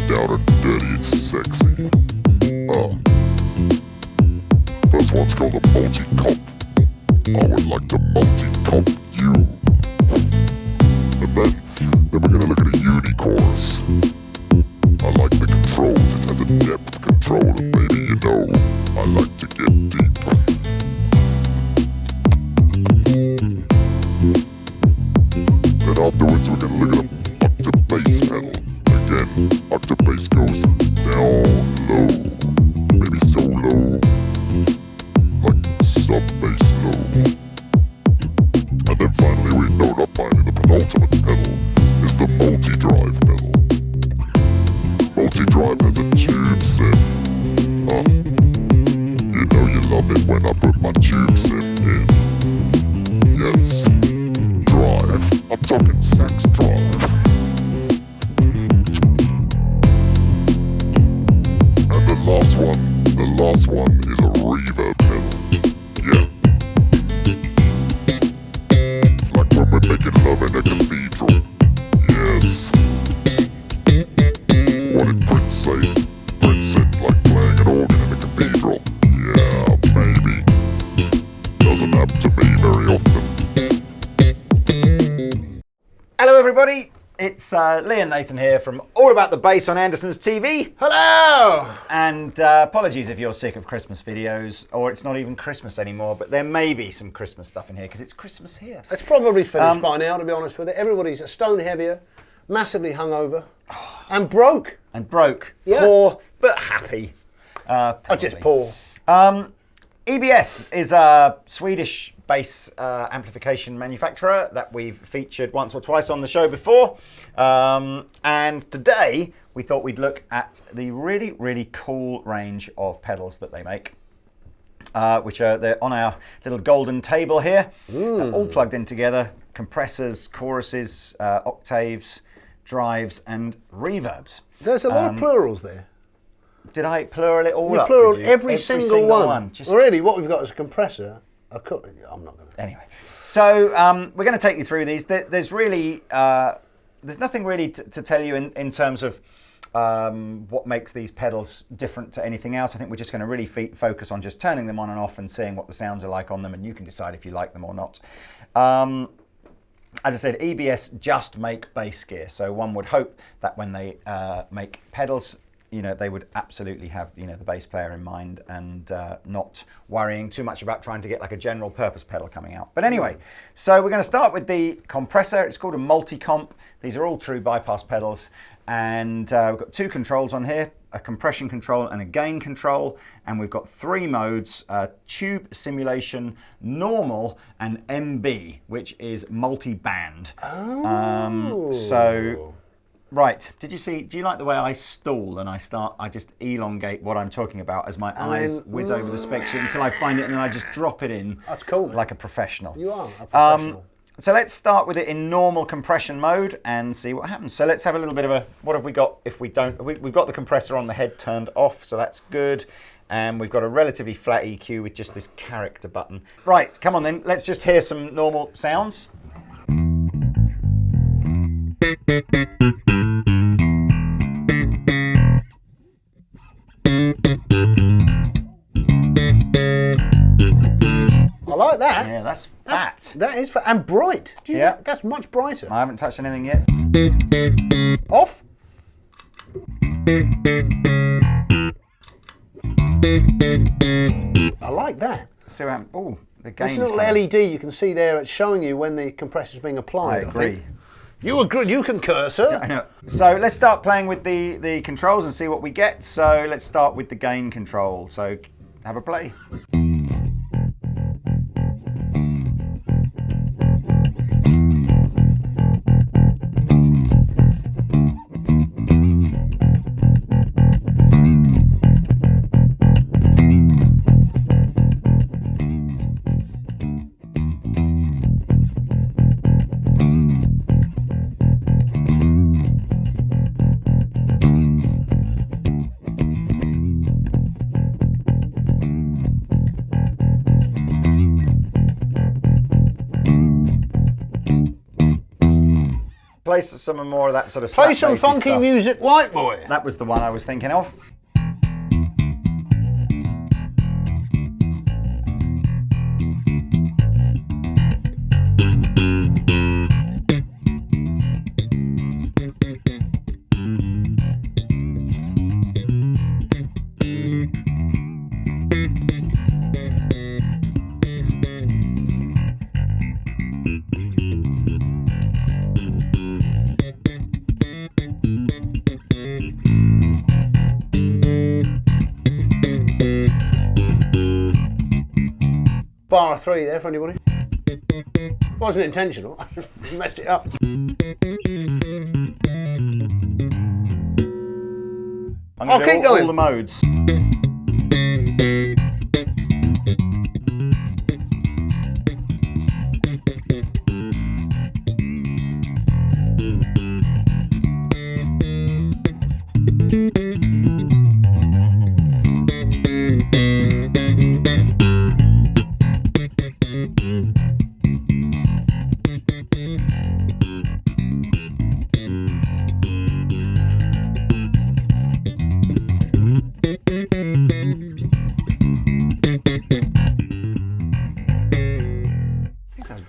down and dirty, it's sexy. First one's called a Multicomp. I would like to Multicomp you. And then we're gonna look at a Unichorus. I like the controls, it has a depth control, and baby, you know, I like to get deep. Then afterwards we're gonna look at an Octabass pedal. Again, Octabass goes down low, maybe so low, like sub-bass low. And then finally, the penultimate pedal is the Multidrive pedal. Multidrive has a tube set. You know you love it when I put my tube set in. Yes, drive. I'm talking sex drive. And the last one is a reverb pedal. Yeah. It's like when we're making love in a cathedral. Yes. What did Prince say? Prince said it's like playing an organ in a cathedral. Yeah, baby. Doesn't happen to me very often. Hello everybody, it's Lee and Nathan here from All About the Bass on Andertons TV. Hello! And apologies if you're sick of Christmas videos, or it's not even Christmas anymore, but there may be some Christmas stuff in here, because it's Christmas here. It's probably finished by now, to be honest with it. Everybody's a stone heavier, massively hungover, and broke. And broke. Yeah. Poor, but happy. Just poor. EBS is a Swedish bass amplification manufacturer that we've featured once or twice on the show before. And today we thought we'd look at the really, really cool range of pedals that they make, which are they're on our little golden table here, all plugged in together. Compressors, choruses, octaves, drives, and reverbs. There's a lot of plurals there. Did I plural it all You up? plural Did you? every single one. Just... Really, what we've got is a compressor. I'm not going to. Anyway, so we're going to take you through these. There's really, there's nothing really to tell you in terms of what makes these pedals different to anything else. I think we're just going to really focus on just turning them on and off and seeing what the sounds are like on them, and you can decide if you like them or not. As I said, EBS just make bass gear, so one would hope that when they make pedals, you know, they would absolutely have, you know, the bass player in mind and not worrying too much about trying to get like a general purpose pedal coming out. But anyway, so we're going to start with the compressor. It's called a Multicomp. These are all true bypass pedals, and we've got two controls on here, a compression control and a gain control, and we've got three modes, tube simulation, normal, and MB, which is multi-band. So right, did you see, do you like the way I stall and I just elongate what I'm talking about as my eyes whiz over the spec sheet until I find it, and then I just drop it in. That's cool. Like a professional. You are a professional. So let's start with it in normal compression mode and see what happens. So let's have a little bit of a, what have we got if we don't, we've got the compressor on the head turned off, so that's good. And we've got a relatively flat EQ with just this character button. Right, come on then, let's just hear some normal sounds. I like that. Yeah, that's fat. That is fat and bright. Yeah. That's much brighter. I haven't touched anything yet. Off. I like that. So, oh, the gain's This little coming. LED you can see there, it's showing you when the compressor's being applied. I agree. think. You agree? You concur, sir? I know. So let's start playing with the controls and see what we get. So let's start with the gain control. So have a play. play some more of that sort of. Play slap some bassy funky stuff. music, white boy. That was the one I was thinking of. Bar of 3 there for anybody. Wasn't intentional. I just messed it up. I'll keep going. All the modes.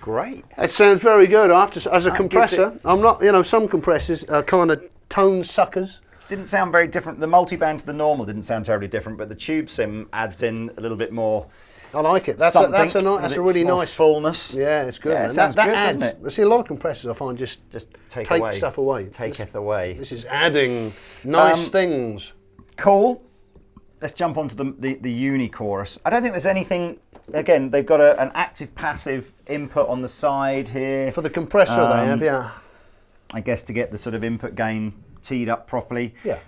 Great. It sounds very good. I have to, as a That compressor, gives I'm not, you know, some compressors are kind of tone suckers. Didn't sound very different. The multi-band to the normal didn't sound terribly different, but the tube sim adds in a little bit more. I like it. That's a really nice fullness. Yeah, it's good. Yeah, it man. sounds that good, adds, doesn't it? I see a lot of compressors I find just take stuff away. Taketh away. This is adding nice things. Cool. Let's jump onto the Unichorus. I don't think there's anything. Again, they've got an active-passive input on the side here. For the compressor they have, yeah. I guess to get the sort of input gain teed up properly. Yeah.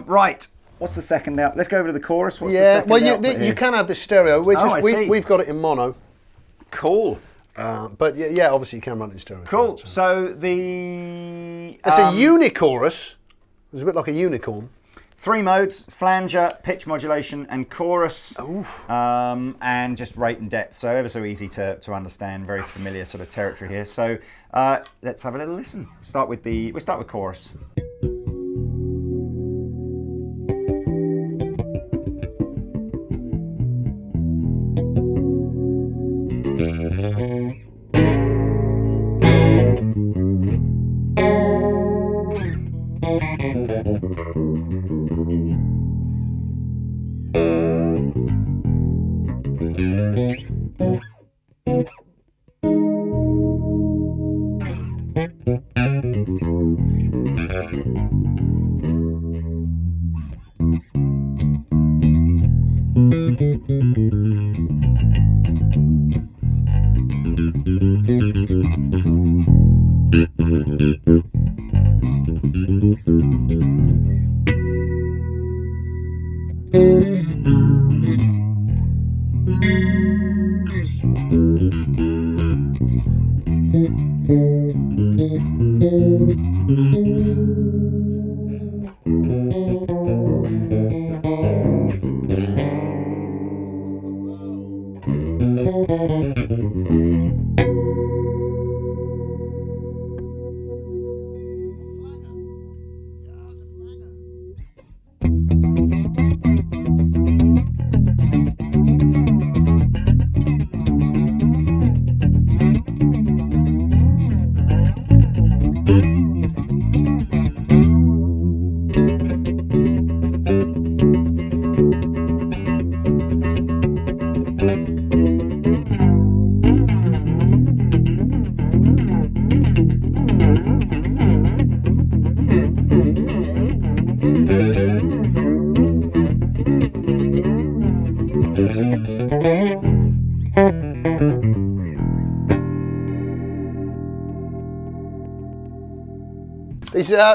Right. What's the second out? Let's go over to the chorus. What's the Yeah, second well, output you here? can have this stereo. I see. We've got it in mono. Cool. But yeah, obviously you can run it in stereo. Cool. So the... It's a Unichorus. It's a bit like a unicorn. 3 modes: flanger, pitch modulation, and chorus. And just rate and depth. So ever so easy to understand. Very familiar sort of territory here. So let's have a little listen. We'll start with chorus.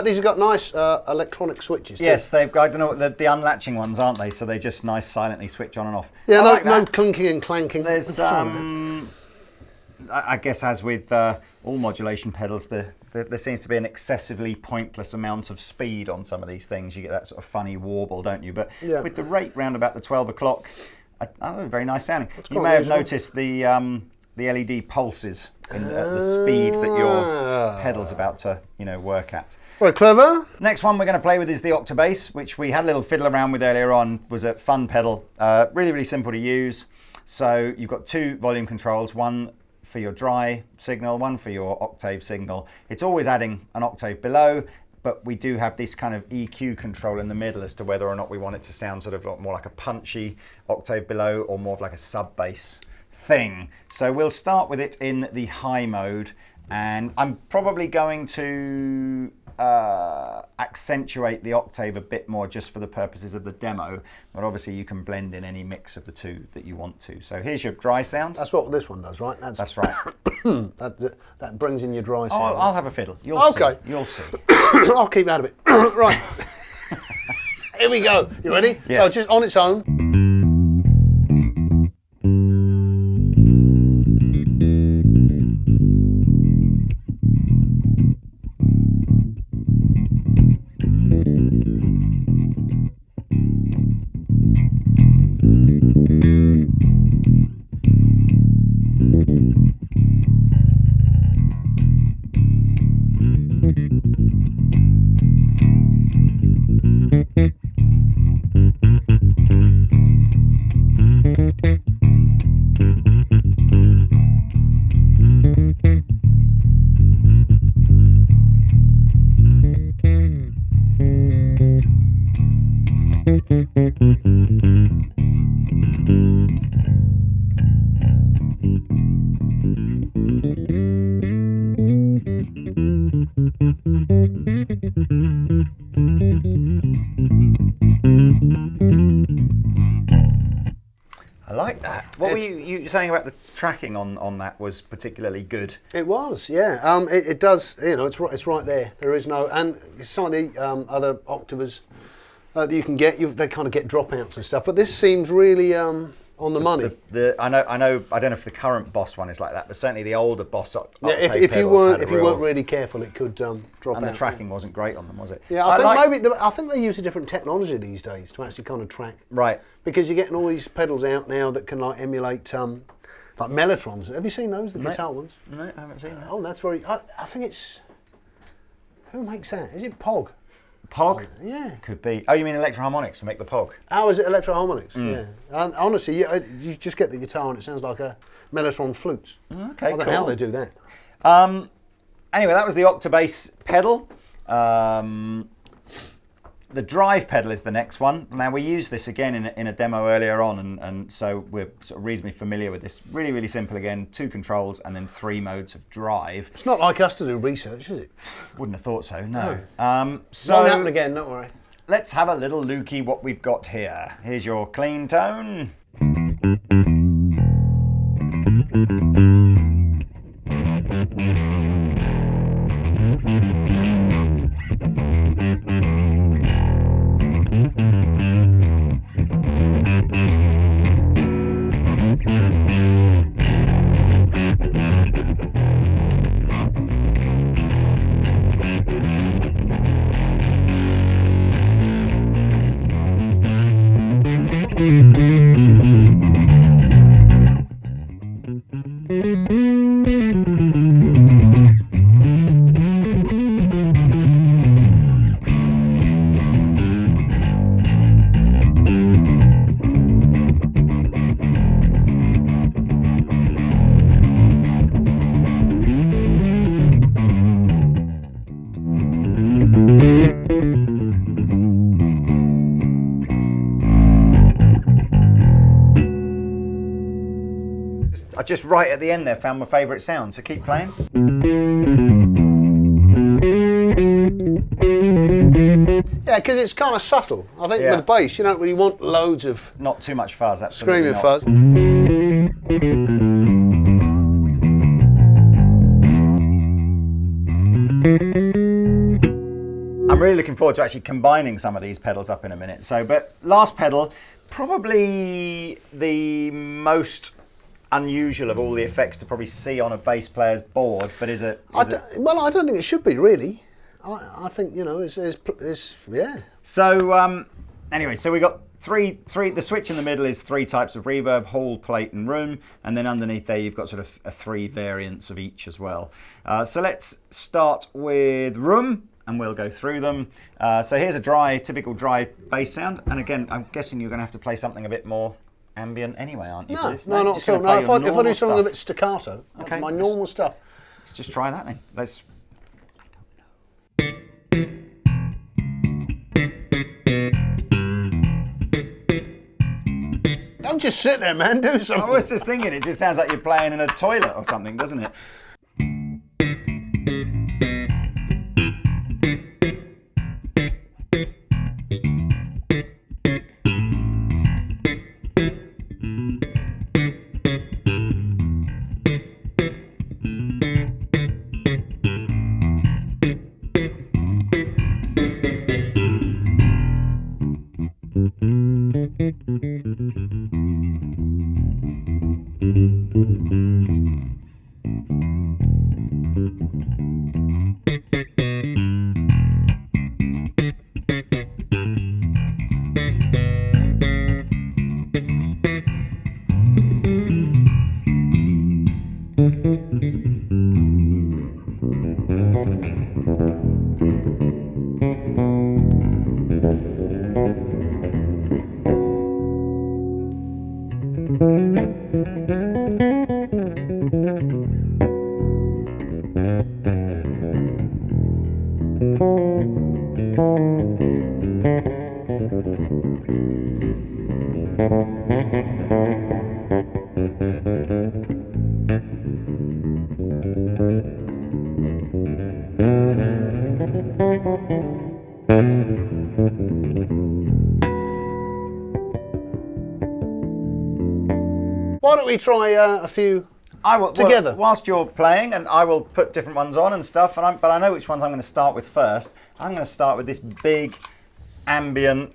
These have got nice electronic switches too. Yes, they've got, I don't know, the unlatching ones, aren't they? So they just nice silently switch on and off. Yeah, I like no that. clinking and clanking. There's, I guess as with all modulation pedals, there seems to be an excessively pointless amount of speed on some of these things. You get that sort of funny warble, don't you? But with the rate round about the 12 o'clock, very nice sounding. You may have noticed the the LED pulses at the speed that your pedal's about to, work at. Very clever. Next one we're going to play with is the Octabass, which we had a little fiddle around with earlier on. Was a fun pedal. Really, really simple to use. So you've got 2 volume controls, one for your dry signal, one for your octave signal. It's always adding an octave below, but we do have this kind of EQ control in the middle as to whether or not we want it to sound sort of more like a punchy octave below or more of like a sub bass thing. So we'll start with it in the high mode, and I'm probably going to accentuate the octave a bit more just for the purposes of the demo, but obviously you can blend in any mix of the 2 that you want to. So here's your dry sound. That's what this one does, right? That's right. that brings in your dry sound. I'll have a fiddle. You'll Okay. see. You'll see. I'll keep out of it. Right. Here we go. You ready? Yes. So just on its own. I like that. What were you saying about the tracking on that was particularly good? It was, yeah. It does, it's right there. There is no, and some of the other Octavas that you can get, they kind of get dropouts and stuff. But this seems really on the money. I know. I don't know if the current Boss one is like that, but certainly the older Boss. Yeah, if you weren't really careful, it could drop out. And the tracking wasn't great on them, was it? Yeah, I think they use a different technology these days to actually kind of track. Right. Because you're getting all these pedals out now that can like emulate like Mellotrons. Have you seen those, the guitar ones? No, I haven't seen that. Oh, that's very. I think it's. Who makes that? Is it Pog? Pog? Yeah. Could be. Oh, you mean Electro-Harmonix to make the Pog? Oh, is it Electro-Harmonix? Yeah. And honestly, you just get the guitar and it sounds like a Mellotron flutes. Okay, I don't know how they do that. Anyway, that was the Octabass pedal. The drive pedal is the next one. Now, we used this again in a demo earlier on, and so we're sort of reasonably familiar with this. Really, really simple again, 2 controls and then 3 modes of drive. It's not like us to do research, is it? Wouldn't have thought so, no. So won't happen again, don't worry. Let's have a little looky what we've got here. Here's your clean tone. I just right at the end there found my favourite sound, so keep playing. Yeah, because it's kind of subtle. I think Yeah. with bass, you don't really want loads of Not too much fuzz, absolutely screaming not. fuzz. I'm really looking forward to actually combining some of these pedals up in a minute. So, but last pedal, probably the most unusual of all the effects to probably see on a bass player's board, but Well, I don't think it should be really. I think it's yeah. So anyway, so we got The switch in the middle is 3 types of reverb: hall, plate, and room. And then underneath there, you've got sort of 3 variants of each as well. So let's start with room, and we'll go through them. So here's a typical dry bass sound. And again, I'm guessing you're going to have to play something a bit more ambient anyway, aren't you? No, not at all. No, if I do something a bit staccato, okay, my normal stuff. Let's just try that then. Let's. Don't just sit there, man. Do something. I was just thinking, it just sounds like you're playing in a toilet or something, doesn't it? Why don't we try a few together? Well, whilst you're playing, and I will put different ones on and stuff, but I know which ones I'm going to start with first. I'm going to start with this big, ambient,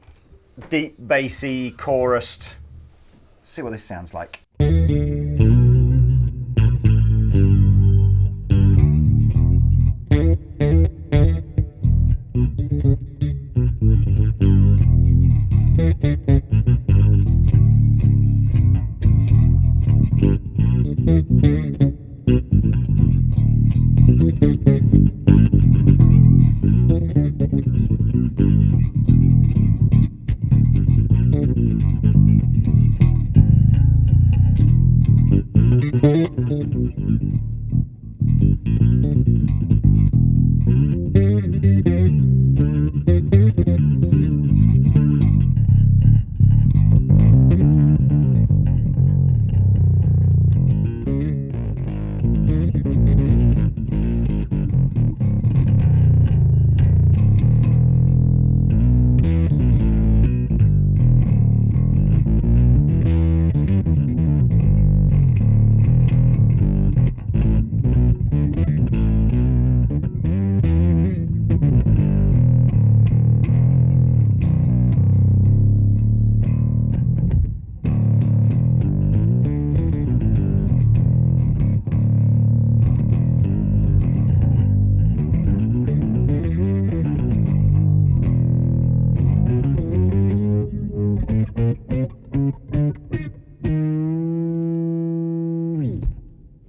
deep bassy, chorused. See what this sounds like.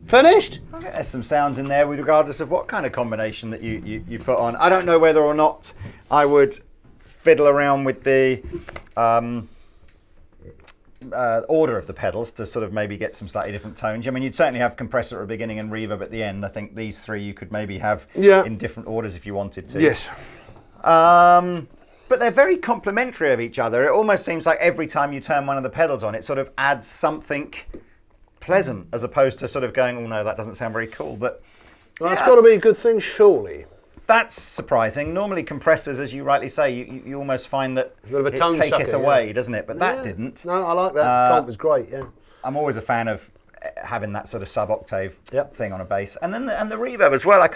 Finished? There's some sounds in there, regardless of what kind of combination that you put on. I don't know whether or not I would fiddle around with the order of the pedals to sort of maybe get some slightly different tones. I mean, you'd certainly have compressor at the beginning and reverb at the end. I think these 3 you could maybe have in different orders if you wanted to. Yes. But they're very complementary of each other. It almost seems like every time you turn one of the pedals on, it sort of adds something pleasant, as opposed to sort of going, oh no, that doesn't sound very cool. But well, that's got to be a good thing, surely. That's surprising. Normally compressors, as you rightly say, you almost find that a bit of a tone it taketh sucker, away, doesn't it? But that didn't. No, I like that. Comp was great, yeah. I'm always a fan of having that sort of sub-octave thing on a bass. And then the reverb as well. I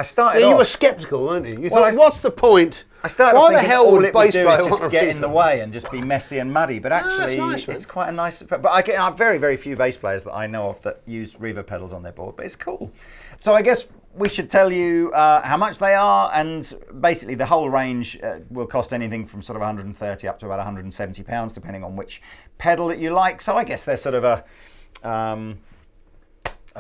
started off... You were sceptical, weren't you? You thought, what's the point? I started Why off the thinking hell all would it bass would do player is want just a get in reverb? the way and just be messy and muddy. But actually, nice, it's quite a nice... But I get very, very few bass players that I know of that use reverb pedals on their board. But it's cool. So I guess we should tell you how much they are, and basically the whole range will cost anything from sort of 130 up to about 170 pounds, depending on which pedal that you like. So I guess they're sort of a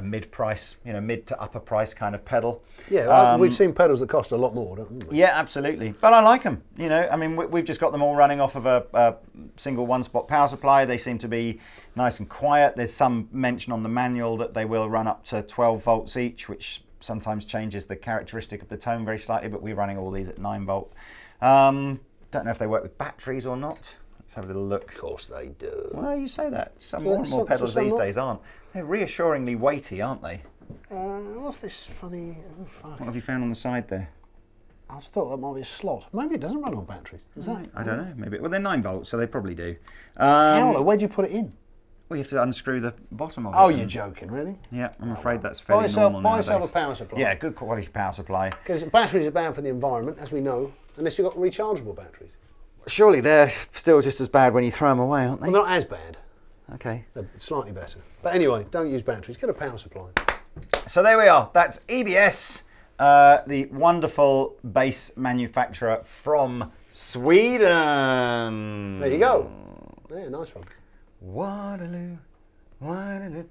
mid-price, mid to upper price kind of pedal. Yeah, we've seen pedals that cost a lot more, don't we? Yeah, absolutely. But I like them. I mean, we've just got them all running off of a single one-spot power supply. They seem to be nice and quiet. There's some mention on the manual that they will run up to 12 volts each, which sometimes changes the characteristic of the tone very slightly, but we're running all these at 9 volt. Don't know if they work with batteries or not. Let's have a little look. Of course they do. Well, you say that. Some more and more pedals these days aren't. They're reassuringly weighty, aren't they? What's this funny... What have you found on the side there? I thought that might be a slot. Maybe it doesn't run on batteries. Is that? I don't know. Maybe. Well, they're 9 volts, so they probably do. How? Where'd you put it in? Well, you have to unscrew the bottom of it. Oh, you're joking, really? Yeah, I'm afraid that's fairly normal Buy nowadays. yourself a power supply. Yeah, good quality power supply. Because batteries are bad for the environment, as we know, unless you've got rechargeable batteries. Surely they're still just as bad when you throw them away, aren't they? Well, they're not as bad. Okay. They're slightly better. But anyway, don't use batteries. Get a power supply. So there we are. That's EBS, the wonderful bass manufacturer from Sweden. There you go. Yeah, nice one. Waterloo. Waterloo.